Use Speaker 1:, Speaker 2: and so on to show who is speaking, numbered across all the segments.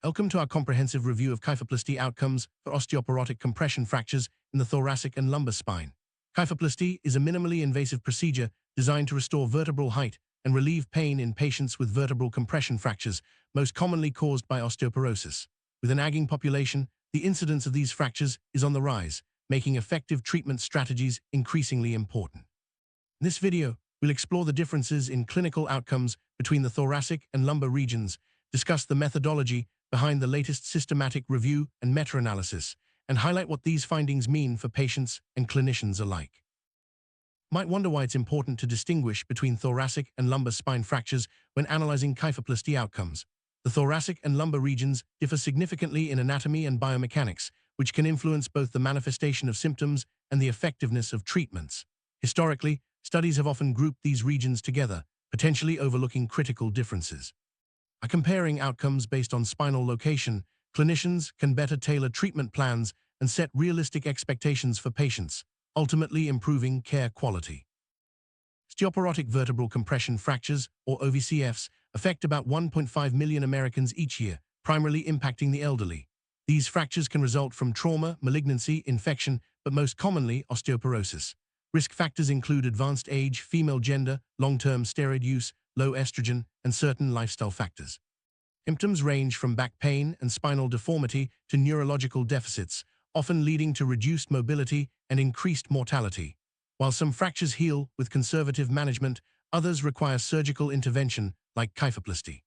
Speaker 1: Welcome to our comprehensive review of kyphoplasty outcomes for osteoporotic compression fractures in the thoracic and lumbar spine. Kyphoplasty is a minimally invasive procedure designed to restore vertebral height and relieve pain in patients with vertebral compression fractures, most commonly caused by osteoporosis. With an aging population, the incidence of these fractures is on the rise, making effective treatment strategies increasingly important. In this video, we'll explore the differences in clinical outcomes between the thoracic and lumbar regions, discuss the methodology behind the latest systematic review and meta-analysis, and highlight what these findings mean for patients and clinicians alike. Might wonder why it's important to distinguish between thoracic and lumbar spine fractures when analyzing kyphoplasty outcomes. The thoracic and lumbar regions differ significantly in anatomy and biomechanics, which can influence both the manifestation of symptoms and the effectiveness of treatments. Historically, studies have often grouped these regions together, potentially overlooking critical differences. By comparing outcomes based on spinal location, clinicians can better tailor treatment plans and set realistic expectations for patients, ultimately improving care quality. Osteoporotic vertebral compression fractures, or OVCFs, affect about 1.5 million Americans each year, primarily impacting the elderly. These fractures can result from trauma, malignancy, infection, but most commonly osteoporosis. Risk factors include advanced age, female gender, long-term steroid use, low estrogen, and certain lifestyle factors. Symptoms range from back pain and spinal deformity to neurological deficits, often leading to reduced mobility and increased mortality. While some fractures heal with conservative management, others require surgical intervention, like kyphoplasty.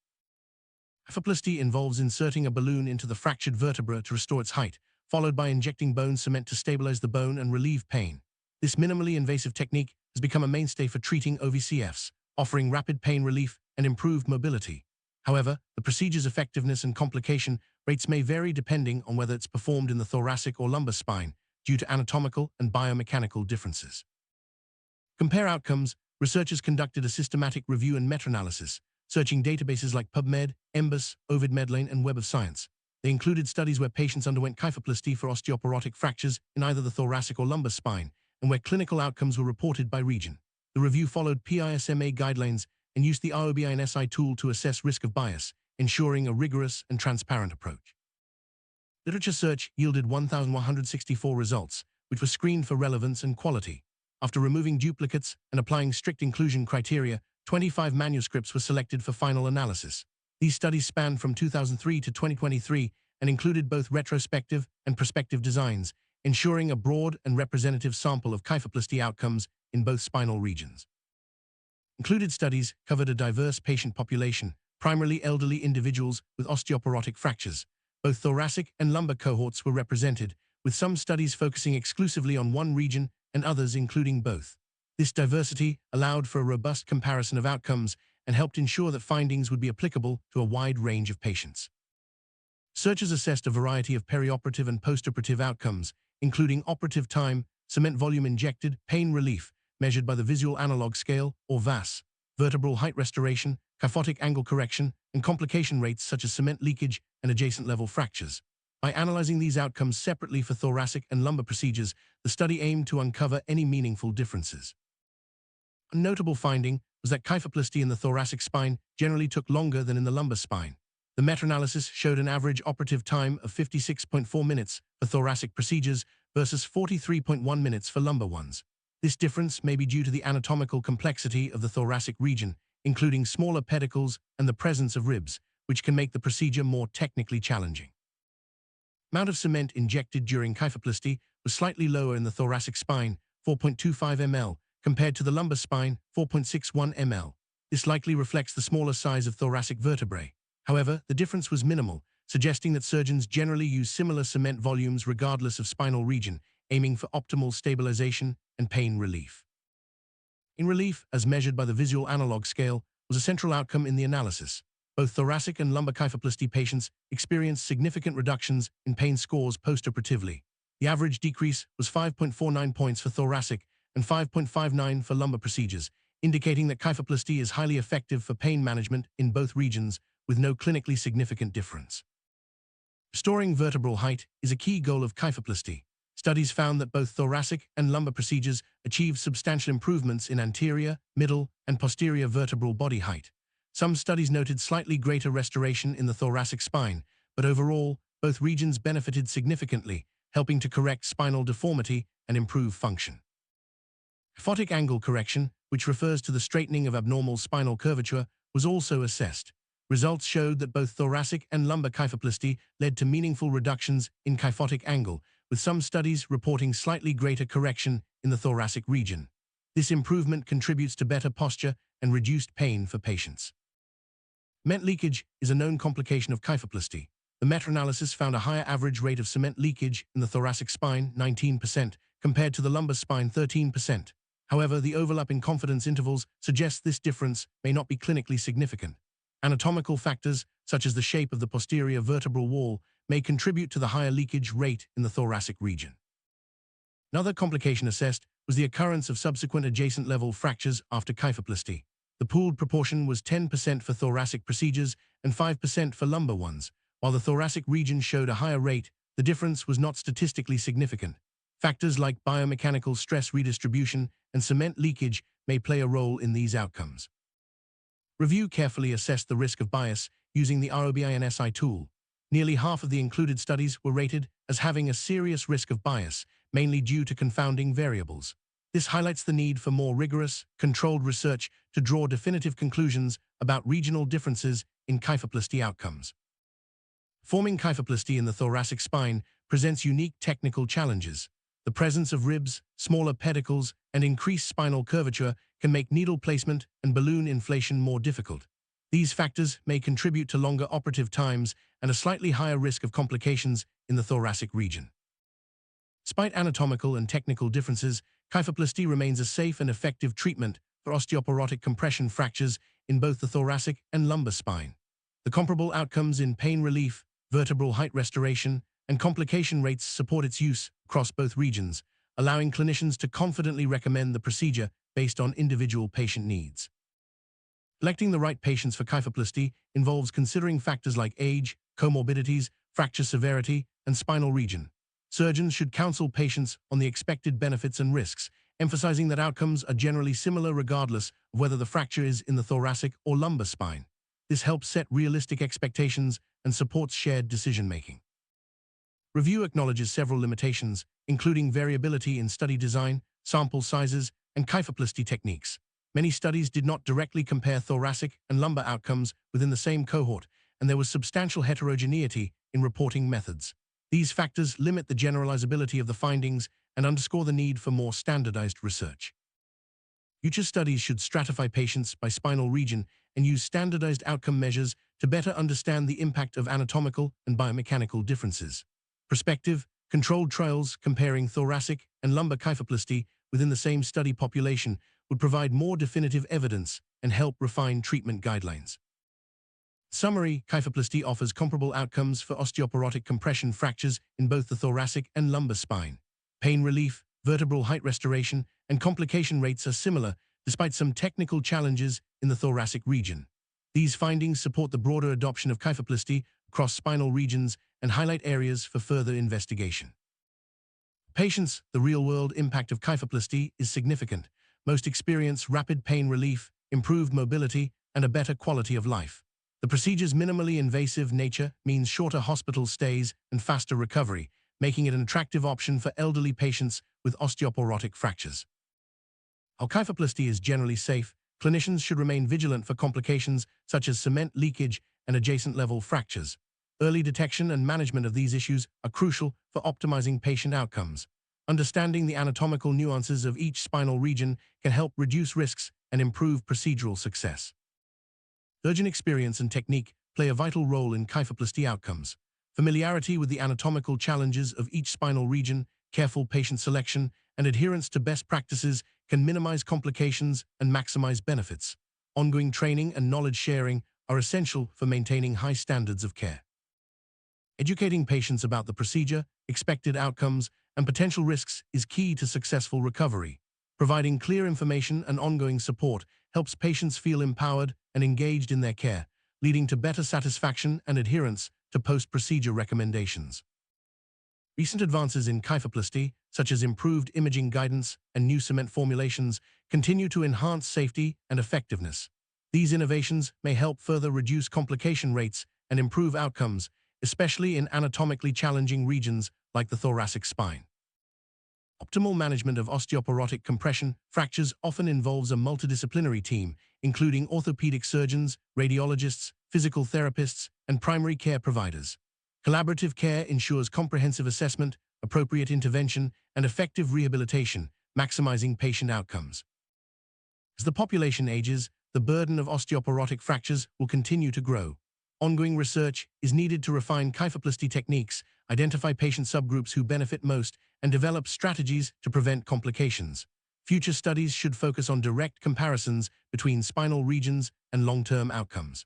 Speaker 1: Kyphoplasty involves inserting a balloon into the fractured vertebra to restore its height, followed by injecting bone cement to stabilize the bone and relieve pain. This minimally invasive technique has become a mainstay for treating OVCFs, offering rapid pain relief and improved mobility. However, the procedure's effectiveness and complication rates may vary depending on whether it's performed in the thoracic or lumbar spine, due to anatomical and biomechanical differences. Compare outcomes. Researchers conducted a systematic review and meta-analysis, searching databases like PubMed, Embus, Ovid Medline, and Web of Science. They included studies where patients underwent kyphoplasty for osteoporotic fractures in either the thoracic or lumbar spine, and where clinical outcomes were reported by region. The review followed PISMA guidelines and used the ROBI and SI tool to assess risk of bias, ensuring a rigorous and transparent approach. Literature search yielded 1,164 results, which were screened for relevance and quality. After removing duplicates and applying strict inclusion criteria, 25 manuscripts were selected for final analysis. These studies spanned from 2003 to 2023 and included both retrospective and prospective designs, ensuring a broad and representative sample of kyphoplasty outcomes in both spinal regions. Included studies covered a diverse patient population, primarily elderly individuals with osteoporotic fractures. Both thoracic and lumbar cohorts were represented, with some studies focusing exclusively on one region and others including both. This diversity allowed for a robust comparison of outcomes and helped ensure that findings would be applicable to a wide range of patients. Researchers assessed a variety of perioperative and postoperative outcomes, including operative time, cement volume injected, pain relief, measured by the visual analog scale, or VAS, vertebral height restoration, kyphotic angle correction, and complication rates such as cement leakage and adjacent level fractures. By analyzing these outcomes separately for thoracic and lumbar procedures, the study aimed to uncover any meaningful differences. A notable finding was that kyphoplasty in the thoracic spine generally took longer than in the lumbar spine. The meta-analysis showed an average operative time of 56.4 minutes for thoracic procedures versus 43.1 minutes for lumbar ones. This difference may be due to the anatomical complexity of the thoracic region, including smaller pedicles and the presence of ribs, which can make the procedure more technically challenging. Amount of cement injected during kyphoplasty was slightly lower in the thoracic spine, 4.25 ml, compared to the lumbar spine, 4.61 ml. This likely reflects the smaller size of thoracic vertebrae. However, the difference was minimal, suggesting that surgeons generally use similar cement volumes regardless of spinal region, aiming for optimal stabilization and pain relief. Pain relief, as measured by the visual analog scale, was a central outcome in the analysis. Both thoracic and lumbar kyphoplasty patients experienced significant reductions in pain scores postoperatively. The average decrease was 5.49 points for thoracic and 5.59 for lumbar procedures, indicating that kyphoplasty is highly effective for pain management in both regions with no clinically significant difference. Restoring vertebral height is a key goal of kyphoplasty. Studies found that both thoracic and lumbar procedures achieved substantial improvements in anterior, middle, and posterior vertebral body height. Some studies noted slightly greater restoration in the thoracic spine, but overall, both regions benefited significantly, helping to correct spinal deformity and improve function. Kyphotic angle correction, which refers to the straightening of abnormal spinal curvature, was also assessed. Results showed that both thoracic and lumbar kyphoplasty led to meaningful reductions in kyphotic angle, with some studies reporting slightly greater correction in the thoracic region. This improvement contributes to better posture and reduced pain for patients. Cement leakage is a known complication of kyphoplasty. The meta-analysis found a higher average rate of cement leakage in the thoracic spine, 19%, compared to the lumbar spine, 13%. However, the overlap in confidence intervals suggests this difference may not be clinically significant. Anatomical factors, such as the shape of the posterior vertebral wall, may contribute to the higher leakage rate in the thoracic region. Another complication assessed was the occurrence of subsequent adjacent level fractures after kyphoplasty. The pooled proportion was 10% for thoracic procedures and 5% for lumbar ones. While the thoracic region showed a higher rate, the difference was not statistically significant. Factors like biomechanical stress redistribution and cement leakage may play a role in these outcomes. Review carefully assessed the risk of bias using the ROBINSI tool. Nearly half of the included studies were rated as having a serious risk of bias, mainly due to confounding variables. This highlights the need for more rigorous, controlled research to draw definitive conclusions about regional differences in kyphoplasty outcomes. Forming kyphoplasty in the thoracic spine presents unique technical challenges. The presence of ribs, smaller pedicles, and increased spinal curvature can make needle placement and balloon inflation more difficult. These factors may contribute to longer operative times and a slightly higher risk of complications in the thoracic region. Despite anatomical and technical differences, kyphoplasty remains a safe and effective treatment for osteoporotic compression fractures in both the thoracic and lumbar spine. The comparable outcomes in pain relief, vertebral height restoration, and complication rates support its use across both regions, allowing clinicians to confidently recommend the procedure based on individual patient needs. Selecting the right patients for kyphoplasty involves considering factors like age, comorbidities, fracture severity, and spinal region. Surgeons should counsel patients on the expected benefits and risks, emphasizing that outcomes are generally similar regardless of whether the fracture is in the thoracic or lumbar spine. This helps set realistic expectations and supports shared decision-making. Review acknowledges several limitations, including variability in study design, sample sizes, and kyphoplasty techniques. Many studies did not directly compare thoracic and lumbar outcomes within the same cohort, and there was substantial heterogeneity in reporting methods. These factors limit the generalizability of the findings and underscore the need for more standardized research. Future studies should stratify patients by spinal region and use standardized outcome measures to better understand the impact of anatomical and biomechanical differences. Prospective, controlled trials comparing thoracic and lumbar kyphoplasty within the same study population would provide more definitive evidence and help refine treatment guidelines. Summary: kyphoplasty offers comparable outcomes for osteoporotic compression fractures in both the thoracic and lumbar spine. Pain relief, vertebral height restoration, and complication rates are similar, despite some technical challenges in the thoracic region. These findings support the broader adoption of kyphoplasty across spinal regions and highlight areas for further investigation. Patients: the real-world impact of kyphoplasty is significant. Most experience rapid pain relief, improved mobility, and a better quality of life. The procedure's minimally invasive nature means shorter hospital stays and faster recovery, making it an attractive option for elderly patients with osteoporotic fractures. While kyphoplasty is generally safe, clinicians should remain vigilant for complications such as cement leakage and adjacent-level fractures. Early detection and management of these issues are crucial for optimizing patient outcomes. Understanding the anatomical nuances of each spinal region can help reduce risks and improve procedural success. Surgeon experience and technique play a vital role in kyphoplasty outcomes. Familiarity with the anatomical challenges of each spinal region, careful patient selection, and adherence to best practices can minimize complications and maximize benefits. Ongoing training and knowledge sharing are essential for maintaining high standards of care. Educating patients about the procedure, expected outcomes, and potential risks is key to successful recovery. Providing clear information and ongoing support helps patients feel empowered and engaged in their care, leading to better satisfaction and adherence to post-procedure recommendations. Recent advances in kyphoplasty, such as improved imaging guidance and new cement formulations, continue to enhance safety and effectiveness. These innovations may help further reduce complication rates and improve outcomes, especially in anatomically challenging regions like the thoracic spine. Optimal management of osteoporotic compression fractures often involves a multidisciplinary team, including orthopedic surgeons, radiologists, physical therapists, and primary care providers. Collaborative care ensures comprehensive assessment, appropriate intervention, and effective rehabilitation, maximizing patient outcomes. As the population ages, the burden of osteoporotic fractures will continue to grow. Ongoing research is needed to refine kyphoplasty techniques, identify patient subgroups who benefit most, and develop strategies to prevent complications. Future studies should focus on direct comparisons between spinal regions and long-term outcomes.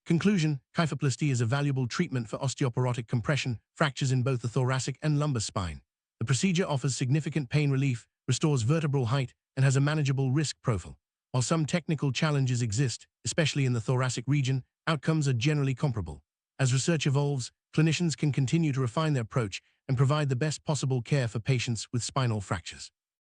Speaker 1: Conclusion: kyphoplasty is a valuable treatment for osteoporotic compression fractures in both the thoracic and lumbar spine. The procedure offers significant pain relief, restores vertebral height, and has a manageable risk profile. While some technical challenges exist, especially in the thoracic region, outcomes are generally comparable. As research evolves, clinicians can continue to refine their approach and provide the best possible care for patients with spinal fractures.